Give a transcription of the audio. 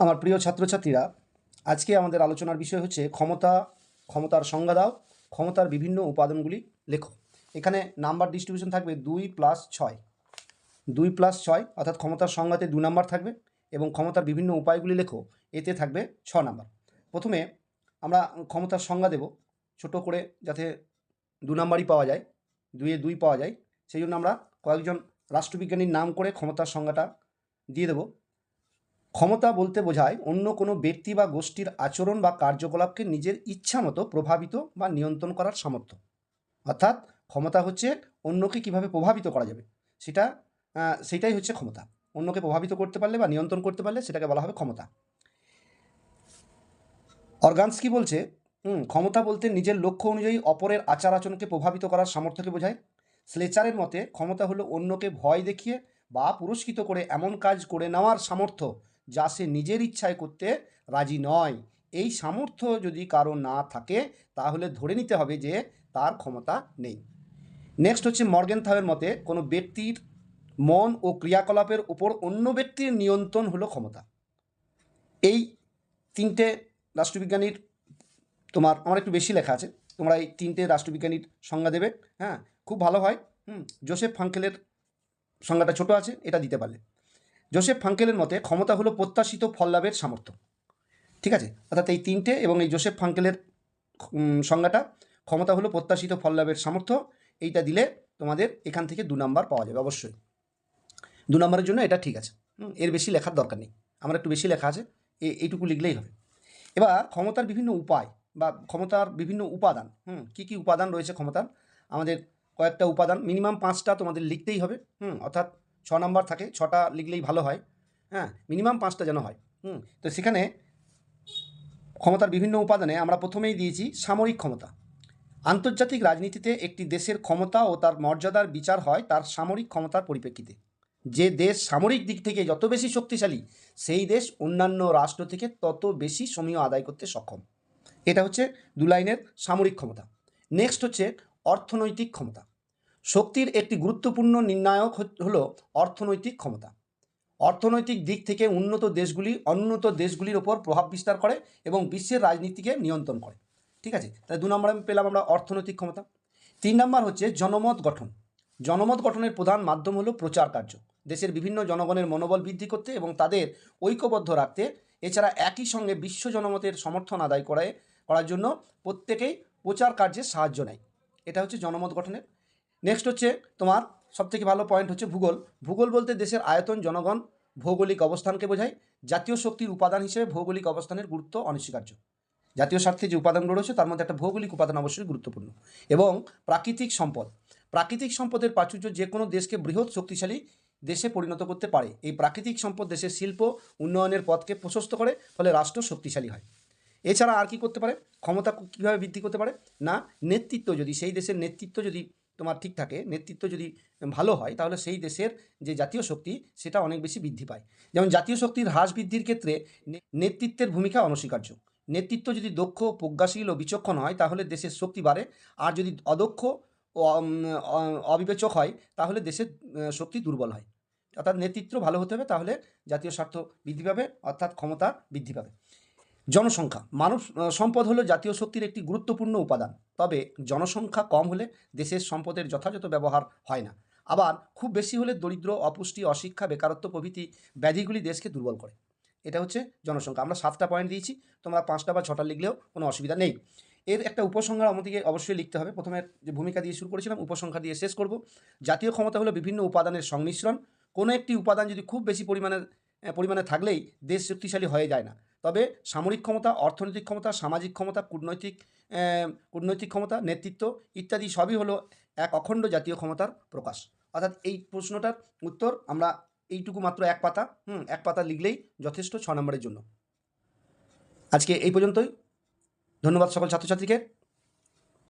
আমার প্রিয় ছাত্রছাত্রীরা, আজকে আমাদের আলোচনার বিষয় হচ্ছে ক্ষমতা। ক্ষমতার সংজ্ঞা দাও, ক্ষমতার বিভিন্ন উপাদানগুলি লেখো। এখানে নাম্বার ডিস্ট্রিবিউশন থাকবে 2+6, 2+6 অর্থাৎ ক্ষমতার সংজ্ঞাতে 2 নাম্বার থাকবে এবং ক্ষমতার বিভিন্ন উপায়গুলি লেখো, এতে থাকবে 6 নাম্বার। প্রথমে আমরা ক্ষমতার সংজ্ঞা দেব ছোট করে, যাতে 2 নাম্বারই পাওয়া যায়, 2-এ 2 পাওয়া যায়। সেই জন্য আমরা কয়েকজন রাষ্ট্রবিজ্ঞানীর নাম করে ক্ষমতার সংজ্ঞাটা দিয়ে দেব। ক্ষমতা বলতে বোঝায় অন্য কোনো ব্যক্তি বা গোষ্ঠীর আচরণ বা কার্যকলাপকে নিজের ইচ্ছামতো প্রভাবিত বা নিয়ন্ত্রণ করার সামর্থ্য। অর্থাৎ ক্ষমতা হচ্ছে অন্যকে কিভাবে প্রভাবিত করা যাবে সেটাই হচ্ছে ক্ষমতা। অন্যকে প্রভাবিত করতে পারলে বা নিয়ন্ত্রণ করতে পারলে সেটাকে বলা হবে ক্ষমতা। অর্গানস্কি বলছে ক্ষমতা বলতে নিজের লক্ষ্য অনুযায়ী অপরের আচার আচরণকে প্রভাবিত করার সামর্থ্যকে বোঝায়। স্লেচারের মতে ক্ষমতা হলো অন্যকে ভয় দেখিয়ে বা পুরস্কৃত করে এমন কাজ করে নেওয়ার সামর্থ্য যা সে নিজের ইচ্ছায় করতে রাজি নয়। এই সামর্থ্য যদি কারো না থাকে তাহলে ধরে নিতে হবে যে তার ক্ষমতা নেই। নেক্সট হচ্ছে মর্গেনথাউয়ের মতে কোনো ব্যক্তির মন ও ক্রিয়াকলাপের উপর অন্য ব্যক্তির নিয়ন্ত্রণ হলো ক্ষমতা। এই তিনটে রাষ্ট্রবিজ্ঞানীর আমার একটু বেশি লেখা আছে, তোমরা এই তিনটে রাষ্ট্রবিজ্ঞানীর সংজ্ঞা দেবে। হ্যাঁ, খুব ভালো হয়। জোসেফ ফাঙ্কেলের সংজ্ঞাটা ছোট আছে, এটা দিতে পারলে। জোসেফ ফাঙ্কেলের মতে ক্ষমতা হলো প্রত্যাশিত ফল লাভের সামর্থ্য। ঠিক আছে, অর্থাৎ এই তিনটে এবং এই জোসেফ ফাঙ্কেলের সংজ্ঞাটা, ক্ষমতা হলো প্রত্যাশিত ফল লাভের সামর্থ্য, এইটা দিলে তোমাদের এখান থেকে 2 নাম্বার পাওয়া যাবে অবশ্যই। 2 নাম্বারের জন্য এটা ঠিক আছে। এর বেশি লেখার দরকার নেই, আমার একটু বেশি লেখা আছে, এইটুকু লিখলেই হবে। এবার ক্ষমতার বিভিন্ন উপায় বা ক্ষমতার বিভিন্ন উপাদান, কী কী উপাদান রয়েছে ক্ষমতার, আমাদের কয়েকটা উপাদান, মিনিমাম 5টা তোমাদের লিখতেই হবে। অর্থাৎ 6 নাম্বার থাকে, 6টা লিখলেই ভালো হয়। হ্যাঁ, মিনিমাম 5টা যেন হয়। তো সেখানে ক্ষমতার বিভিন্ন উপাদানে আমরা প্রথমেই দিয়েছি সামরিক ক্ষমতা। আন্তর্জাতিক রাজনীতিতে একটি দেশের ক্ষমতা ও তার মর্যাদার বিচার হয় তার সামরিক ক্ষমতার পরিপ্রেক্ষিতে। যে দেশ সামরিক দিক থেকে যত বেশি শক্তিশালী, সেই দেশ অন্যান্য রাষ্ট্র থেকে তত বেশি সমীহ আদায় করতে সক্ষম। এটা হচ্ছে 2 লাইনের সামরিক ক্ষমতা। নেক্সট হচ্ছে অর্থনৈতিক ক্ষমতা। শক্তির একটি গুরুত্বপূর্ণ নির্ণায়ক হলো অর্থনৈতিক ক্ষমতা। অর্থনৈতিক দিক থেকে উন্নত দেশগুলি অনুন্নত দেশগুলির ওপর প্রভাব বিস্তার করে এবং বিশ্বের রাজনীতিকে নিয়ন্ত্রণ করে। ঠিক আছে, তাহলে 2 নম্বরে পেলাম আমরা অর্থনৈতিক ক্ষমতা। 3 নম্বর হচ্ছে জনমত গঠন। জনমত গঠনের প্রধান মাধ্যম হলো প্রচার কার্য। দেশের বিভিন্ন জনগণের মনোবল বৃদ্ধি করতে এবং তাদের ঐক্যবদ্ধ রাখতে, এছাড়া একই সঙ্গে বিশ্ব জনমতের সমর্থন আদায় করার জন্য প্রত্যেকেই প্রচার কার্যে সাহায্য নেয়। এটা হচ্ছে জনমত গঠনের। নেক্সট হচ্ছে তোমার সবথেকে ভালো পয়েন্ট হচ্ছে ভূগোল। ভূগোল বলতে দেশের আয়তন, জনগণ, ভৌগোলিক অবস্থানকে বোঝায়। জাতীয় শক্তির উপাদান হিসেবে ভৌগোলিক অবস্থানের গুরুত্ব অনস্বীকার্য। জাতীয় স্বার্থে যে উপাদানগুলো রয়েছে তার মধ্যে একটা ভৌগোলিক উপাদান অবশ্যই গুরুত্বপূর্ণ। এবং প্রাকৃতিক সম্পদ। প্রাকৃতিক সম্পদের প্রাচুর্য যে কোনো দেশকে বৃহৎ শক্তিশালী দেশে পরিণত করতে পারে। এই প্রাকৃতিক সম্পদ দেশের শিল্প উন্নয়নের পথকে প্রশস্ত করে, ফলে রাষ্ট্র শক্তিশালী হয়। এছাড়া আর কি করতে পারে, ক্ষমতা কীভাবে বৃদ্ধি করতে পারে না, নেতৃত্ব যদি, সেই দেশের নেতৃত্ব যদি তোমার ঠিক থাকে, নেতৃত্ব যদি ভালো হয়, তাহলে সেই দেশের যে জাতীয় শক্তি সেটা অনেক বেশি বৃদ্ধি পায়। যেমন জাতীয় শক্তির হ্রাস বৃদ্ধির ক্ষেত্রে নেতৃত্বের ভূমিকা অনস্বীকার্য। নেতৃত্ব যদি দক্ষ, প্রজ্ঞাশীল ও বিচক্ষণ হয় তাহলে দেশের শক্তি বাড়ে, আর যদি অদক্ষ ও অবিবেচক হয় তাহলে দেশের শক্তি দুর্বল হয়। অর্থাৎ নেতৃত্ব ভালো হতে হবে, তাহলে জাতীয় স্বার্থ বৃদ্ধি পাবে, অর্থাৎ ক্ষমতা বৃদ্ধি পাবে। জনসংখ্যা। মানব সম্পদ হলো জাতীয় শক্তির একটি গুরুত্বপূর্ণ উপাদান, তবে জনসংখ্যা কম হলে দেশের সম্পদের যথাযথ ব্যবহার হয় না। আবার খুব বেশি হলে দরিদ্র, অপুষ্টি, অশিক্ষা, বেকারত্ব প্রভৃতি ব্যাধিগুলি দেশকে দুর্বল করে। এটা হচ্ছে জনসংখ্যা। আমরা 7টা পয়েন্ট দিয়েছি, তোমরা 5টা বা 6টা লিখলেও কোনো অসুবিধা নেই। এর একটা উপসংহার আমাদেরকে অবশ্যই লিখতে হবে। প্রথমে যে ভূমিকা দিয়ে শুরু করেছিলাম, উপসংহার দিয়ে শেষ করব। জাতীয় ক্ষমতা হলো বিভিন্ন উপাদানের সংমিশ্রণ। কোনো একটি উপাদান যদি খুব বেশি পরিমাণে থাকলেই দেশ শক্তিশালী হয়ে যায় না। তবে সামরিক ক্ষমতা, অর্থনৈতিক ক্ষমতা, সামাজিক ক্ষমতা, কূটনৈতিক ক্ষমতা, নেতৃত্ব ইত্যাদি সবই হলো এক অখণ্ড জাতীয় ক্ষমতার প্রকাশ। অর্থাৎ এই প্রশ্নটার উত্তর আমরা এইটুকু মাত্র এক পাতা লিখলেই যথেষ্ট 6 নম্বরের জন্য। আজকে এই পর্যন্তই। ধন্যবাদ সকল ছাত্রছাত্রীকে।